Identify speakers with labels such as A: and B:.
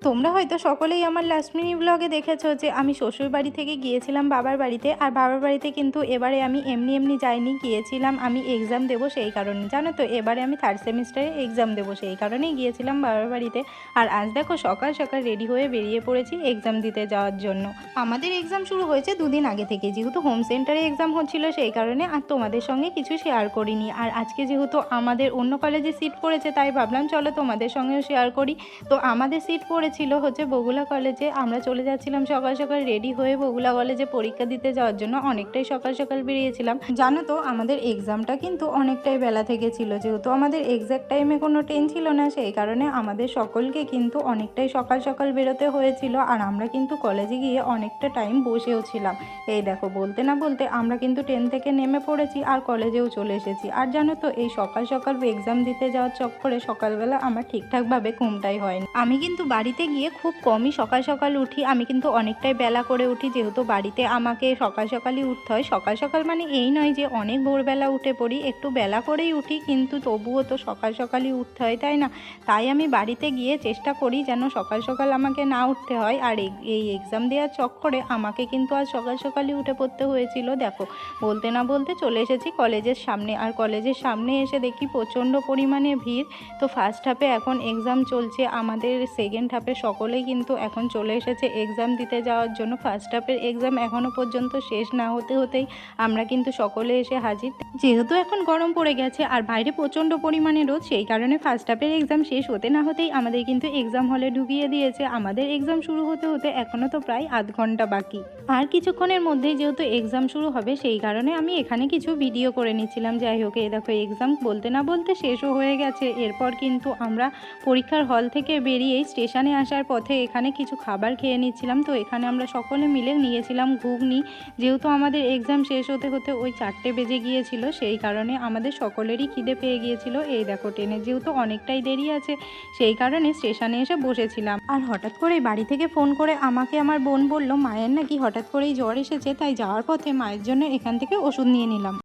A: তোমরা হয়তো সকলেই আমার লাস্ট মিনিট ব্লগে দেখেছো যে আমি শ্বশুর বাড়ি থেকে গিয়েছিলাম বাবার বাড়িতে। আর বাবার বাড়িতে কিন্তু এবারে আমি এমনি এমনি যাইনি, গিয়েছিলাম আমি এক্সাম দেবো সেই কারণে। জানো তো, এবারে আমি থার্ড সেমিস্টারে এক্সাম দেবো, সেই কারণেই গিয়েছিলাম বাবার বাড়িতে। আর আজ দেখো সকাল সকাল রেডি হয়ে বেরিয়ে পড়েছি এক্সাম দিতে যাওয়ার জন্য। আমাদের এক্সাম শুরু হয়েছে দুদিন আগে থেকে, যেহেতু হোম সেন্টারে এক্সাম হচ্ছিল সেই কারণে আর তোমাদের সঙ্গে কিছু শেয়ার করিনি। আর আজকে যেহেতু আমাদের অন্য কলেজে সিট পড়েছে তাই ভাবলাম চলো তোমাদের সঙ্গেও শেয়ার করি। তো আমাদের সিট পড়েছিল হচ্ছে বগুলা কলেজে। আমরা চলে যাচ্ছিলাম সকাল সকাল রেডি হয়ে বগুলা কলেজে পরীক্ষা দিতে যাওয়ার জন্য। অনেকটাই সকাল সকাল বেরিয়েছিলাম। জানো তো, আমাদের এক্সামটা কিন্তু অনেকটাই বেলা থেকে ছিল, যেহেতু আমাদের এক্সাক্ট টাইমে কোনো ট্রেন ছিল না সেই কারণে আমাদের সকলকে কিন্তু অনেকটাই সকাল সকাল বেরোতে হয়েছিল। আর আমরা কিন্তু কলেজে গিয়ে অনেকটা টাইম বসেও ছিলাম। এই দেখো, বলতে না বলতে আমরা কিন্তু ট্রেন থেকে নেমে পড়েছি আর কলেজেও চলে এসেছি। আর জানো তো, এই সকাল সকাল এক্সাম দিতে যাওয়ার চক্করে সকালবেলা আমার ঠিকঠাকভাবে ঘুমটাই হয়নি। আমি কিন্তু বাড়িতে গিয়ে খুব কমই সকাল সকাল উঠি। আমি কিন্তু অনেকটাই বেলা করে উঠি, যেহেতু বাড়িতে আমাকে সকাল সকালই উঠতে হয়। সকাল সকাল মানে এই নয় যে অনেক ভোরবেলা উঠে পড়ি, একটু বেলা করেই উঠি, কিন্তু তবুও তো সকাল সকালই উঠতে হয়, তাই না? তাই আমি বাড়িতে গিয়ে চেষ্টা করি যেন সকাল সকাল আমাকে না উঠতে হয়। আর এই এক্সাম দেওয়ার চক্করে আমাকে কিন্তু আজ সকাল সকালই উঠে পড়তে হয়েছিল। দেখো, বলতে না বলতে চলে এসেছি কলেজের সামনে। আর কলেজের সামনে এসে দেখি প্রচণ্ড পরিমাণে ভিড়। তো ফার্স্ট হাফে এখন এক্সাম চলছে, আমাদের সেকেন্ড হাফে সকলেই কিন্তু এখন চলে এসেছে এক্সাম দিতে যাওয়ার জন্য। ফার্স্ট হাফের এক্সাম এখনও পর্যন্ত শেষ না হতে হতেই আমরা কিন্তু সকলে এসে হাজির। যেহেতু এখন গরম পড়ে গেছে আর বাইরে প্রচণ্ড পরিমাণে রোদ, সেই কারণে ফার্স্ট হাফের এক্সাম শেষ হতে না হতেই আমাদের কিন্তু এক্সাম হলে ঢুকিয়ে দিয়েছে। আমাদের এক্সাম শুরু হতে হতে এখনও তো প্রায় আধ ঘন্টা বাকি। আর কিছুক্ষণের মধ্যেই যেহেতু এক্সাম শুরু হবে সেই কারণে আমি এখানে কিছু ভিডিও করে নিচ্ছিলাম। যাই হোক, এই দেখো এক্সাম বলতে না বলতে শেষও হয়ে গেছে। এরপর কিন্তু আমরা পরীক্ষার হল থেকে বেরিয়েই স্টেশনে আসার পথে এখানে কিছু খাবার খেয়ে নিচ্ছিলাম। তো এখানে আমরা সকলে মিলে নিয়েছিলাম ঘুগনি। যেহেতু আমাদের এক্সাম শেষ হতে হতে ওই 4টে বেজে গিয়েছিল সেই কারণে আমাদের সকলেরই খিদে পেয়ে গিয়েছিল। এই দেখো, ট্রেনের যেহেতু অনেকটাই দেরি আছে সেই কারণে স্টেশনে এসে বসেছিলাম। আর হঠাৎ করেই বাড়ি থেকে ফোন করে আমাকে আমার বোন বলল মায়ের নাকি হঠাৎ করেই জ্বর এসেছে, তাই যাওয়ার পথে মায়ের জন্য এখান থেকে ওষুধ নিয়ে নিলাম।